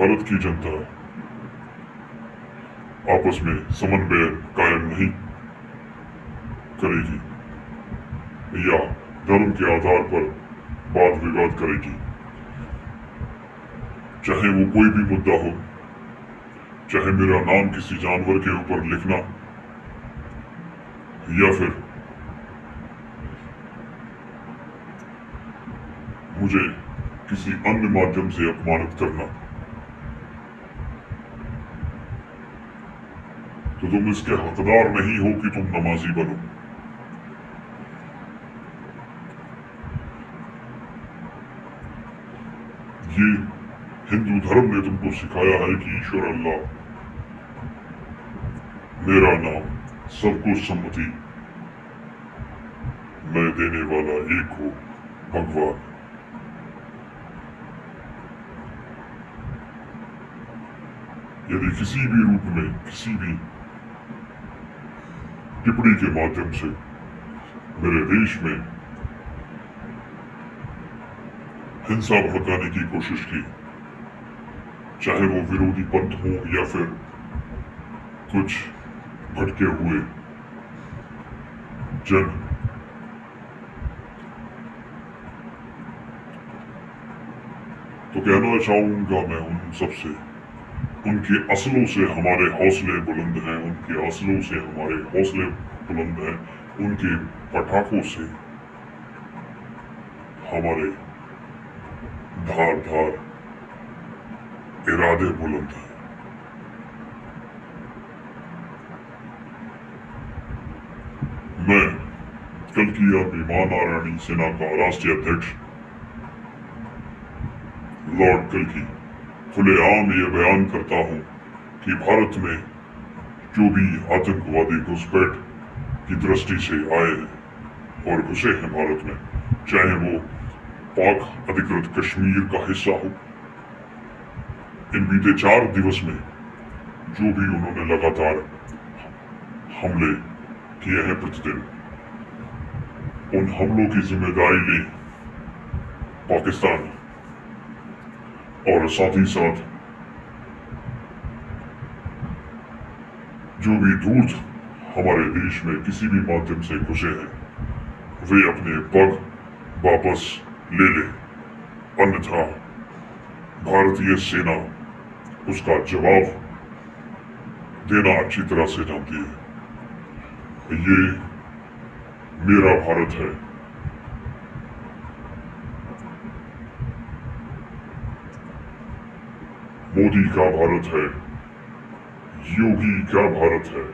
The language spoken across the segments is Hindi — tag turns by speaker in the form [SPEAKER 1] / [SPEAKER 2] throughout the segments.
[SPEAKER 1] भारत की जनता आपस में समन्वय कायम नहीं करेगी या धर्म के आधार पर वाद विवाद करेगी, चाहे वो कोई भी मुद्दा हो, चाहे मेरा नाम किसी जानवर के ऊपर लिखना या फिर मुझे किसी अन्य माध्यम से अपमानित करना, तो तुम इसके हकदार नहीं हो कि तुम नमाजी बनो। ये हिंदू धर्म ने तुमको सिखाया है कि ईश्वर अल्लाह, मेरा नाम, सबको सम्मति, मैं देने वाला एक हो भगवान। यदि किसी भी रूप में, किसी भी टिप्पणी के माध्यम से मेरे देश में हिंसा भड़काने की कोशिश की, चाहे वो विरोधी पंथ हो या फिर कुछ भटके हुए जन, तो कहना चाहूंगा मैं उन सबसे, उनके असलों से हमारे हौसले बुलंद हैं, उनके असलों से हमारे हौसले बुलंद हैं, उनके पटाखों से हमारे धार धार इरादे बुलंद हैं। मैं कलकी भीमा नारायणी सेना का राष्ट्रीय अध्यक्ष लॉर्ड कल्की खुलेआम ये बयान करता हूं कि भारत में जो भी आतंकवादी घुसपैठ की दृष्टि से आए हैं और घुसे हैं भारत में, चाहे वो पाक अधिकृत कश्मीर का हिस्सा हो, इन बीते 4 दिवस में जो भी उन्होंने लगातार हमले किए हैं प्रतिदिन, उन हमलों की जिम्मेदारी ले पाकिस्तान और साथ ही साथ जो भी दूत हमारे देश में किसी भी माध्यम से घुसे हैं, वे अपने पग वापस ले ले, अन्यथा भारतीय सेना उसका जवाब देना अच्छी तरह से जानती है। ये मेरा भारत है, मोदी का भारत है, योगी का भारत है।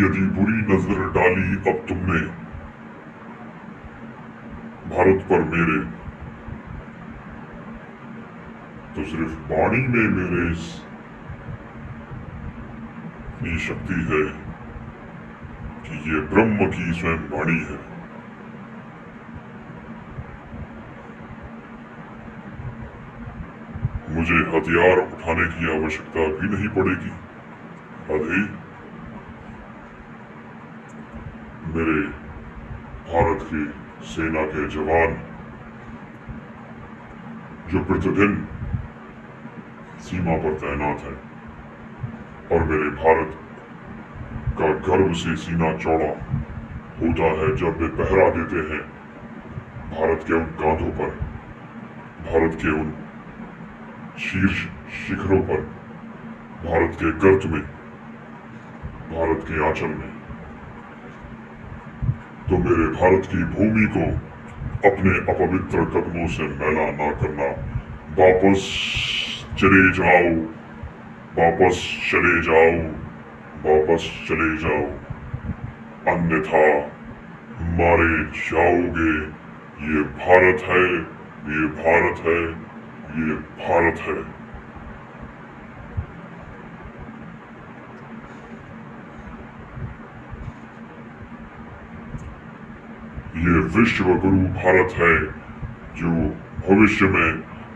[SPEAKER 1] यदि बुरी नजर डाली अब तुमने भारत पर मेरे, तो सिर्फ वाणी में मेरे इतनी शक्ति है कि ये ब्रह्म की स्वयं वाणी है। मुझे हथियार उठाने की आवश्यकता भी नहीं पड़ेगी। अभी मेरे भारत की सेना के जवान जो प्रतिदिन सीमा पर तैनात हैं और मेरे भारत का गर्व से सीना चौड़ा होता है जब वे पहरा देते हैं भारत के उन कांधों पर, भारत के उन शीर्ष शिखरों पर, भारत के गर्त में, भारत के आंचल में, तो मेरे भारत की भूमि को अपने अपवित्र कदमों से मैला ना करना। वापस चले जाओ, वापस चले जाओ, वापस चले जाओ, अन्यथा मारे जाओगे। ये भारत है, ये भारत है, ये भारत है। ये विश्व गुरु भारत है जो भविष्य में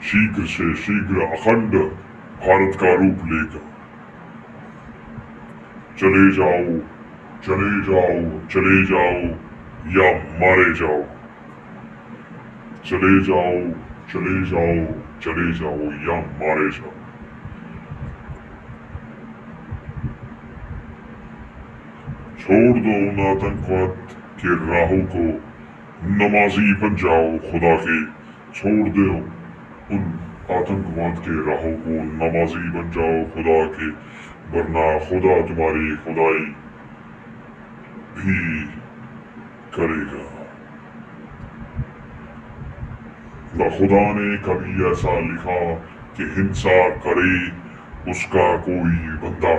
[SPEAKER 1] शीघ्र से शीघ्र अखंड भारत का रूप लेगा। चले जाओ, चले जाओ, चले जाओ या मारे जाओ। चले जाओ चले जाओ चले जाओ या मारे जाओ। छोड़ दो उन आतंकवाद के राहों को, नमाजी बन जाओ खुदा के। छोड़ दो उन आतंकवाद के राहों को, नमाजी बन जाओ खुदा के, वरना खुदा तुम्हारी खुदाई भी करेगा। न खुदा ने कभी ऐसा लिखा कि हिंसा करे उसका कोई बंदा।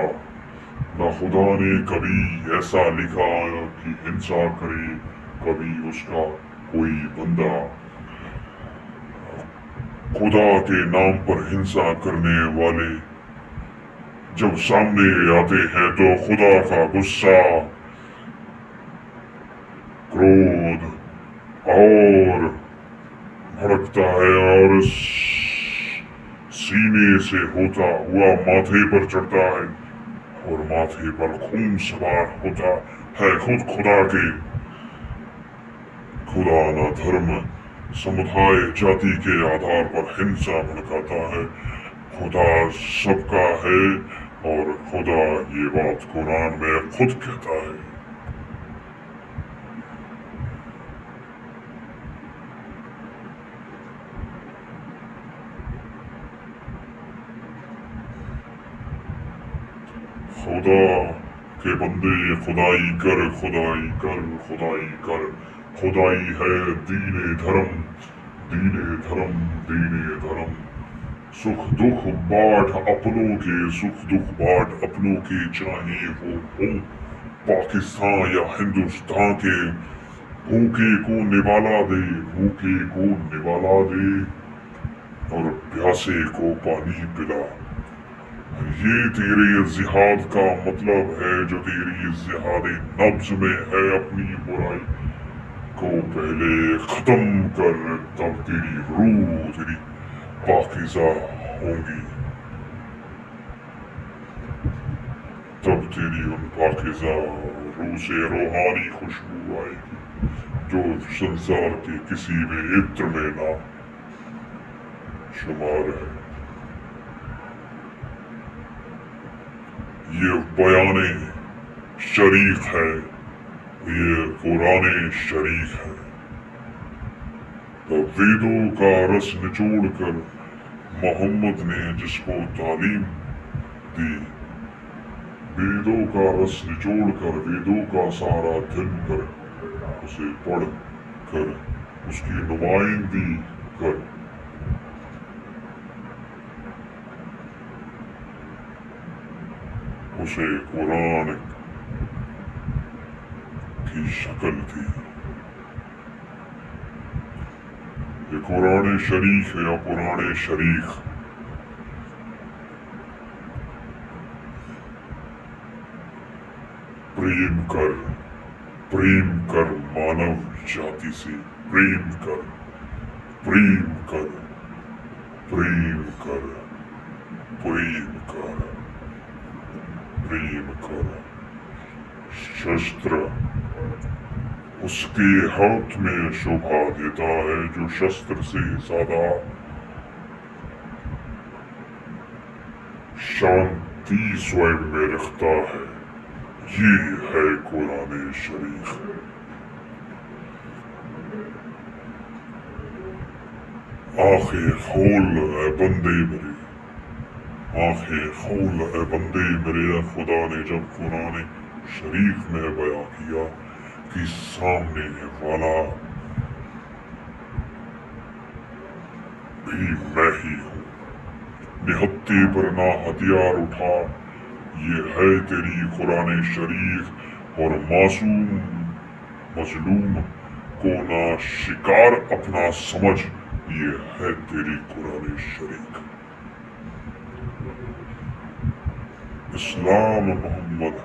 [SPEAKER 1] न खुदा ने कभी ऐसा लिखा कि हिंसा करे कभी उसका कोई बंदा। खुदा के नाम पर हिंसा करने वाले जब सामने आते हैं तो खुदा का गुस्सा, क्रोध और भड़कता है और सीने से होता हुआ माथे पर चढ़ता है और माथे पर खून सवार होता है खुद खुदा के। खुदा न धर्म समुदाय जाति के आधार पर हिंसा भड़काता है, खुदा सबका है और खुदा ये बात कुरान में खुद कहता है। खुदा के बंदे खुदाई कर खुदाई कर खुदाई कर। खुदाई है दीने धर्म दीने धर्म दीने धर्म। सुख दुख बांट अपनों के, सुख दुख बांट अपनों के, चाहे वो हो पाकिस्तान या हिंदुस्तान के। भूखे को निवाला दे, भूखे को निवाला दे और प्यासे को पानी पिला। ये तेरे जिहाद का मतलब है, जो तेरी जिहाद नब्ज में है। अपनी बुराई को पहले खत्म कर, तब तेरी रूह तेरी पाकीज़ा होगी, तब तेरी उन पाकीज़ा रूह से रूहानी खुशबू आएगी जो संसार के किसी भी इत्र में ना शुमार है। ये बयाने शरीक है, ये कुरान शरीक है। तो वेदों का रस निचोड़ कर मोहम्मद ने जिसको तालीम दी, वेदों का रस निचोड़ कर, वेदों का सारा दिन कर, उसे पढ़ कर, उसकी नुमाइंदगी कर, उसे कुरान की शक्ल थी। ये कुरान शरीफ है या कुरान शरीफ। प्रेम कर मानव जाति से, प्रेम कर प्रेम कर प्रेम कर प्रेम कर प्रेम कर। शस्त्र उसके हाथ में शोभा देता है जो शस्त्र से ज्यादा शांति स्वयं में रखता है। ये है कुरान शरीफ। आंखें खोल है बंदे मेरे, आंखें खोल है बंदे मेरे। खुदा ने जब कुरान शरीफ में बयां किया कि सामने वाला भी मैं ही हूँ, निहत्थे पर ना हथियार उठा, ये है तेरी कुरान शरीफ। और मासूम मजलूम को ना शिकार अपना समझ, ये है तेरी कुरान शरीफ। इस्लाम मोहम्मद,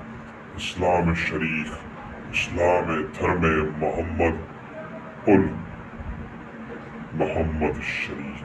[SPEAKER 1] इस्लाम शरीफ, इस्लाम धर्म मोहम्मद उल मोहम्मद शरीफ।